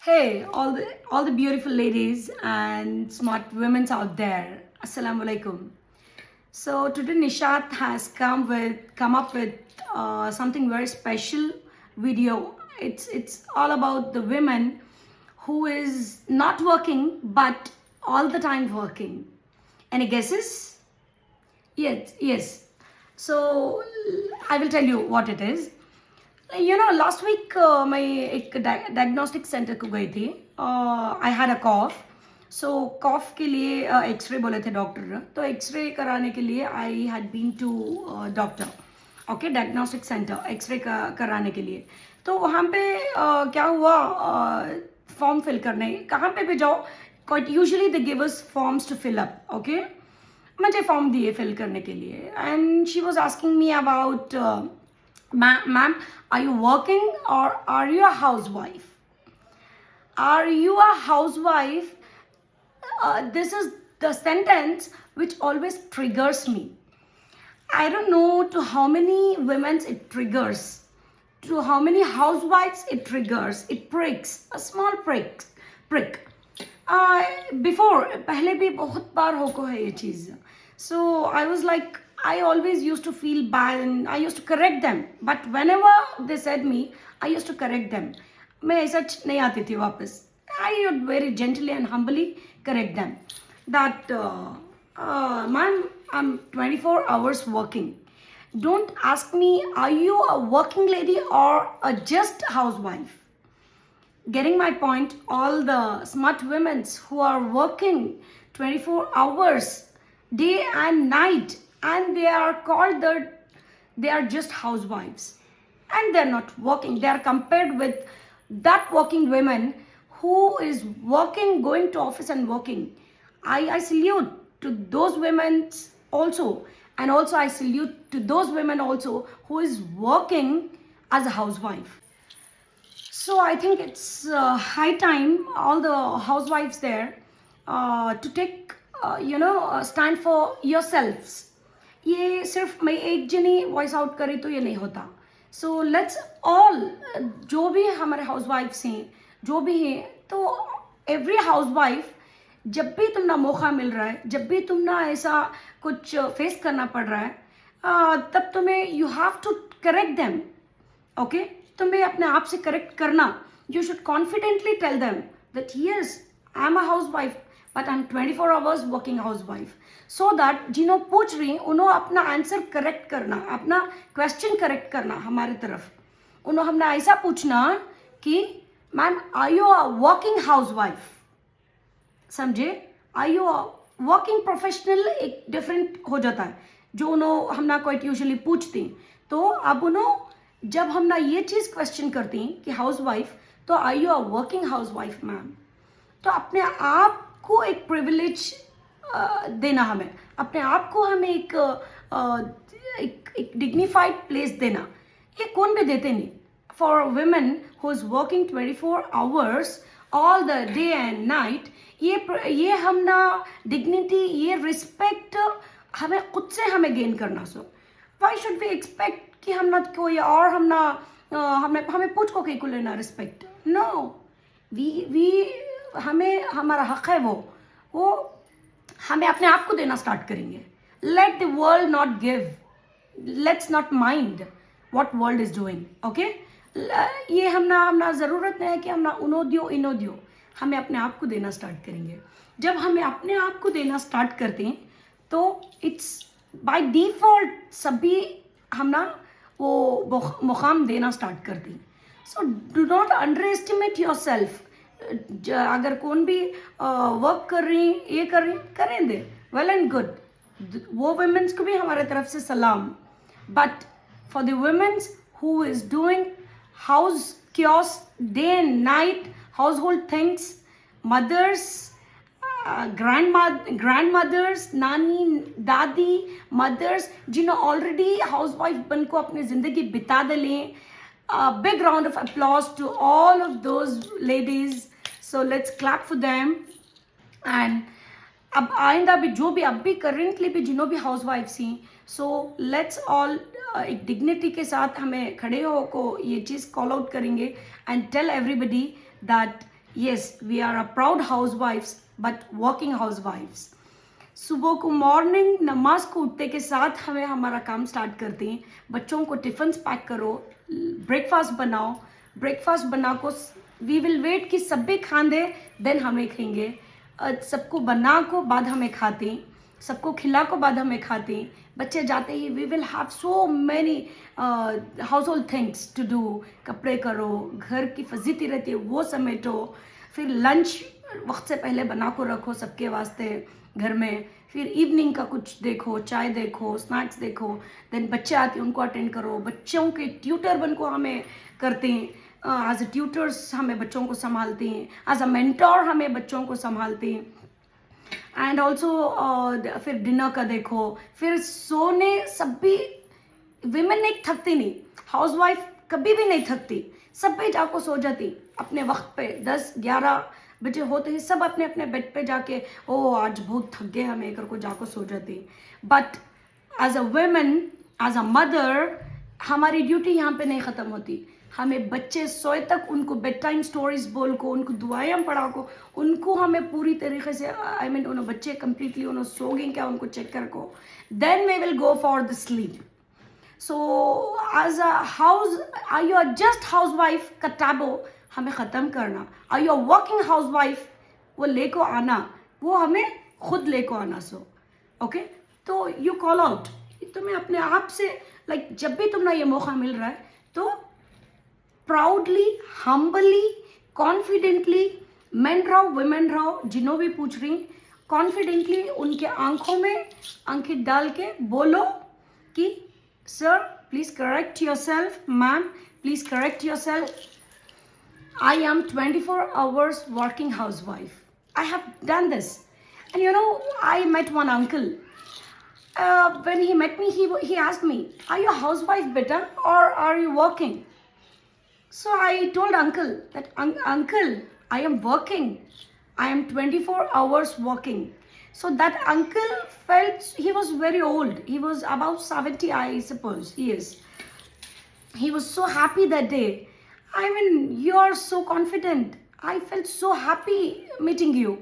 Hey, all the beautiful ladies and smart women out there. Assalamu alaikum. So today Nishat has come up with something very special video. It's all about the women who is not working but all the time working. Any guesses? Yes. So I will tell you what it is. Last week मैं एक diagnostic centre को गई थी. I had a कॉफ. सो कॉफ के लिए x ray बोले थे doctor. तो एक्सरे कराने के लिए I had been to doctor. Okay, diagnostic centre x-ray कराने के लिए. तो वहाँ पे क्या हुआ, फॉर्म फिल करने कहाँ पे भी जाओ, quite usually they give us forms to fill up. Okay, मुझे फॉर्म दिए फिल करने के लिए. And she was asking me about, ma'am, are you working or are you a housewife? Are you a housewife? This is the sentence which always triggers me. I don't know to how many women it triggers, to how many housewives it triggers. It pricks, a small prick. Before, पहले भी बहुत बार होको है ये चीज़. So I was like, I always used to feel bad and I used to correct them. But whenever they said me, I used to correct them. मैं ऐसा नहीं आती थी वापस. I would very gently and humbly correct them. That, ma'am, I'm 24 hours working. Don't ask me, are you a working lady or a just housewife? Getting my point, all the smart women who are working 24 hours, day and night, and they are called that they are just housewives and they're not working. They are compared with that working women who is working, going to office and working. I salute to those women also, and also I salute to those women also who is working as a housewife. So I think it's high time all the housewives there to take stand for yourselves. ये सिर्फ मैं एक जनी voice out करे तो ये नहीं होता. सो लेट्स ऑल, जो भी हमारे हाउसवाइफ्स हैं, जो भी हैं, तो एवरी हाउसवाइफ, जब भी तुम ना मौका मिल रहा है, जब भी तुम ना ऐसा कुछ फेस करना पड़ रहा है, तब तुम्हें you have to correct them. Okay, तुम्हें अपने आप से करेक्ट करना. You should confidently tell them that yes, I am a housewife but I am 24 hours working housewife. So that जिन्हों पूछ रही उन्होंने अपना आंसर करेक्ट करना, अपना क्वेश्चन करेक्ट करना हमारे तरफ. उन्होंने हमने ऐसा पूछना कि ma'am, are you a working housewife? समझे? Are you a working professional एक डिफरेंट हो जाता है जो उन्होंने हमना क्वाइट यूजुअली पूछती. तो अब उन्होंने जब हमना ये चीज़ क्वेश्चन करती कि हाउसवाइफ, तो are you a working housewife ma'am? तो अपने आप को एक प्रिविलेज देना, हमें अपने आप को हमें एक डिग्निफाइड प्लेस देना. ये कौन भी देते नहीं. For women who is working 24 hours all the day and night, ये हम ना डिग्निटी, ये रिस्पेक्ट हमें खुद से हमें गेन करना. सो वाई शुड वी एक्सपेक्ट कि हम ना कोई और हमें पूछ को कहीं को लेना रिस्पेक्ट. नो, वी हमें हमारा हक है वो हमें अपने आप को देना स्टार्ट करेंगे. Let the world not give, let's not mind what world is doing. Okay, ये हमना ज़रूरत नहीं है कि हमना उनो दियो इनो दियो. हमें अपने आप को देना स्टार्ट करेंगे. जब हमें अपने आप को देना स्टार्ट करते हैं तो इट्स बाय डिफ़ॉल्ट सभी हमना वो मुकाम देना स्टार्ट करते हैं. So do not under estimate your self. अगर कौन भी वर्क कर रही, ये कर रही, करें दे, वेल एंड गुड. वो वुमेन्स को भी हमारे तरफ से सलाम. But for the womens who is doing house क्योस day and night, household things, mothers, grandmothers, नानी दादी मदर्स, जिन्होंने ऑलरेडी हाउस वाइफ बन को अपनी ज़िंदगी बिता डालें. Big round of applause to all of those ladies. So let's clap for them. And अब आइंदा भी जो भी अब भी करेंटली भी जिन्हों भी हाउस वाइफ्स हैं, सो लेट्स ऑल एक डिग्निटी के साथ हमें खड़े हो को ये चीज़ कॉल आउट करेंगे and tell everybody that Yes, we are a proud housewives, but working housewives. सुबह को मॉर्निंग नमाज को उठते के साथ हमें हमारा काम स्टार्ट करते हैं. बच्चों को टिफिन पैक करो, ब्रेकफास्ट बनाओ. ब्रेकफास्ट बना को वी विल वेट कि सब भी खान दे, देन हमें खाएंगे. सबको बना को बाद हमें खाते हैं, सबको खिला को बाद हमें खाते हैं. बच्चे जाते ही we will have so many household things to do. कपड़े करो, घर की फजीती रहती है वो समेटो, फिर लंच वक्त से पहले बना को रखो सबके वास्ते घर में. फिर इवनिंग का कुछ देखो, चाय देखो, स्नैक्स देखो. देन बच्चे आते हैं उनको अटेंड करो. बच्चों के ट्यूटर बन को हमें करते हैं. एज अ ट्यूटर्स हमें बच्चों को संभालते हैं. एज अ मेंटोर हमें बच्चों को संभालते हैं. एंड ऑल्सो फिर डिनर का देखो, फिर सोने. सब भी विमेन नहीं थकती, नहीं हाउसवाइफ कभी भी नहीं थकती. सब भी जाको सो जाती अपने वक्त पे. 10-11 बजे होते ही सब अपने अपने बेड पे जाके ओ आज बहुत थक गए हमें कर को जाको सो जाती. But as a woman, as a mother, हमारी ड्यूटी यहाँ पे नहीं ख़त्म होती. हमें बच्चे सोए तक उनको बेड टाइम स्टोरीज बोल को, उनको दुआएं पढ़ा को, उनको हमें पूरी तरीके से आई मीन उन्होंने बच्चे कम्प्लीटली उन्होंने सो गए क्या उनको चेक कर को, then we will go for the sleep. So as a house, are you just housewife का टैबो हमें ख़त्म करना. Are you working housewife, वो ले को आना, वो हमें खुद ले को आना. सो ओके, तो यू कॉल आउट. तुम्हें अपने आप से लाइक जब भी तुम्हें ये मौका मिल रहा है तो प्राउडली, हम्बली, कॉन्फिडेंटली, मेन रहो वुमेन रहो, जिन्हों भी पूछ रही, कॉन्फिडेंटली उनके आंखों में आंखें डाल के बोलो कि sir please correct your self, ma'am please correct your self. I am 24 hours working housewife. I have done this. And you know, I met one uncle. When he met me, he asked me, are you a housewife, beta, or are you working? So I told uncle that, uncle, I am working. I am 24 hours working. So that uncle felt, he was very old. He was about 70, I suppose. He is. He was so happy that day. I mean, you are so confident. I felt so happy meeting you.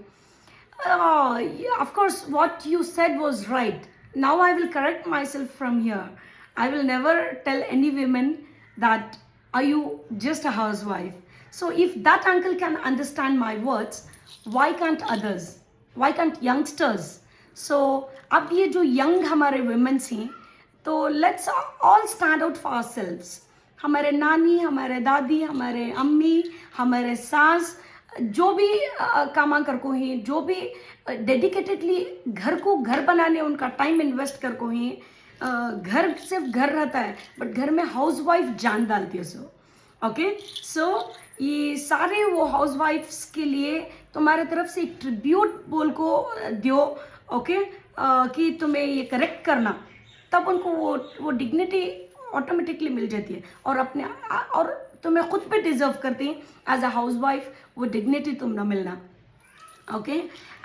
Yeah, of course, what you said was right. Now I will correct myself from here. I will never tell any women that, are you just a housewife? So if that uncle can understand my words, why can't others? Why can't youngsters? So, अब ये जो young हमारे women हैं, तो let's all stand out for ourselves. हमारे नानी, हमारे दादी, हमारे अम्मी, हमारे सास, जो भी कामा कर को ही, जो भी डेडिकेटेडली घर को घर बनाने उनका टाइम इन्वेस्ट कर को ही. घर सिर्फ घर रहता है बट घर में हाउस वाइफ जान डालती है. सो ओके, सो ये सारे वो हाउस वाइफ्स के लिए तुम्हारे तरफ से एक ट्रिब्यूट बोल को दो. ओके, कि तुम्हें ये करेक्ट करना, तब उनको वो डिग्निटी ऑटोमेटिकली मिल जाती है और अपने और तुम्हें खुद पे डिजर्व करती हैं एज अ हाउस वाइफ वो डिग्निटी तुम ना मिलना. Okay,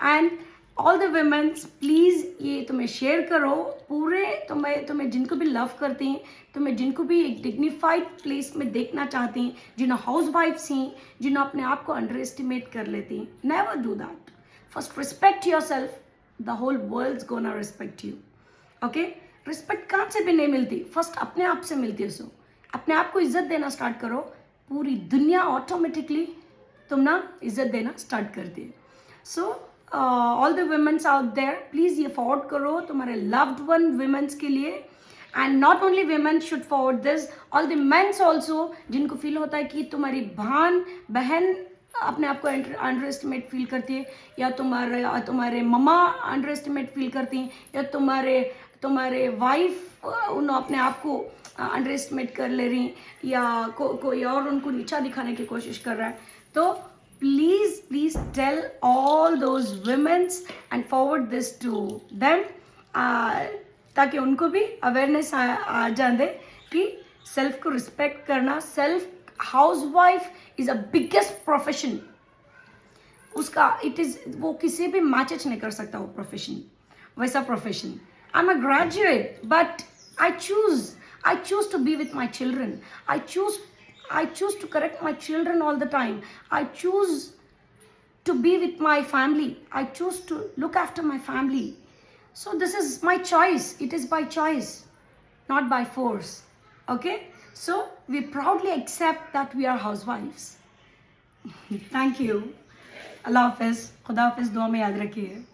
and all the womens please ये तुम्हें शेयर करो पूरे, तुम्हें जिनको भी लव करती हैं, तुम्हें जिनको भी एक डिग्निफाइड प्लेस में देखना चाहती हैं, जिन्हों हाउस वाइफ्स हैं, जिन्हों अपने आप को अंडर एस्टिमेट कर लेती हैं. Never do that. First respect yourself, the whole world gonna respect you. Okay, respect कहाँ से भी नहीं मिलती, फर्स्ट अपने आप से मिलती है. सो अपने आप को इज्जत देना स्टार्ट करो, पूरी दुनिया ऑटोमेटिकली तुम ना इज्जत देना स्टार्ट करती है. So all the womens out there, please ये फॉरवर्ड करो तुम्हारे लव्ड वन वुमेन्स के लिए. And not only women should forward this, all the mens also, जिनको फील होता है कि तुम्हारी बहन अपने आप को अंडर एस्टिमेट फील करती है, या तुम्हारे मम्मा अंडर एस्टिमेट फील करती हैं, या तुम्हारे वाइफ उन्होंने अपने आप को अंडर एस्टिमेट कर ले रही, या कोई और उनको नीचा दिखाने की कोशिश कर रहा है. तो please tell all those womens and forward this to them, ताकि उनको भी अवेयरनेस आ जाए कि सेल्फ को रिस्पेक्ट करना. Self house wife is a biggest profession. उसका इट इज़, वो किसी भी मैचेज नहीं कर सकता वो प्रोफेशन, वैसा profession. I'm a graduate, but I choose to be with my children. I choose to correct my children all the time. I choose to be with my family. I choose to look after my family. So this is my choice. It is by choice, not by force. Okay, so we proudly accept that we are housewives. Thank you. अल्लाह हाफिज़, खुदा हाफिज़, दुआ में याद रखिए.